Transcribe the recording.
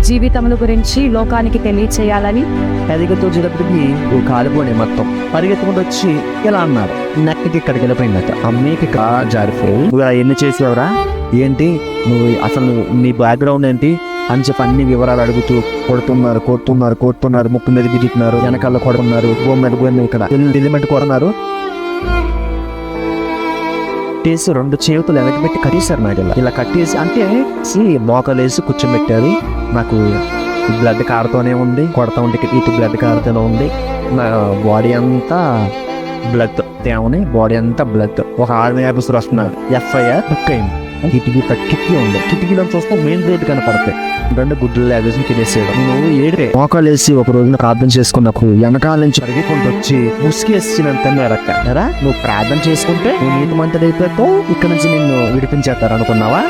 జీవితముల గురించి లోకానికి తెలియచేయాలని ఎదుగుతూ వచ్చేటప్పటికి కాలిపోయి మొత్తం పరిగెత్తుకుంటూ వచ్చి ఇలా అన్నారు. నెక్కి ఇక్కడికి వెళ్ళిపోయిందట. అమ్మకి జారిపోయి నువ్వు ఎన్ని చేసేవరా, ఏంటి నువ్వు అసలు నీ బ్యాక్గ్రౌండ్ ఏంటి అని చెప్పి అన్ని వివరాలు అడుగుతూ కొడుతున్నారు ముక్కు మీద గిట్టుతున్నారు, వెనకాల కొడుతున్నారు, భూమి మీద భూమి ఇక్కడ ఎలిమెంట్ కొడుతున్నారు. కట్టేసి 2 చేతులు వెనక్కి పెట్టి కట్టేశారు నాకు. ఇలా కట్టేసి అంటే మోకాలు వేసి కూర్చోబెట్టారు. నాకు బ్లడ్ కారుతూనే ఉంది, కొడతా ఉంటే ఇటు బ్లడ్ కారుతూనే ఉంది. నా బాడీ అంతా బ్లడ్ తేమని, బాడీ అంతా బ్లడ్. ఒక ఆర్మీ ఆఫీసర్ వస్తున్నారు, FIR బుక్ అయింది. కిటికీ ఉంది, కిటికీలో చూస్తే మెయిన్ రోడ్ కనపడతాయి. 2 గుడ్లు లేవేసి తినేసాడు. నువ్వు ఏడే మోకాలు వేసి ఒక రోజున ప్రార్థన చేసుకున్నప్పుడు వెనకాల నుంచి పరిగెత్తుకుంటూ వచ్చి ముసుకేసినంత నువ్వు ప్రార్థన చేసుకుంటే నువ్వు నీతి మంత్రుడు అయిపోతావు, ఇక్కడ నుంచి నిన్ను విడిపించేస్తారు అనుకున్నావా?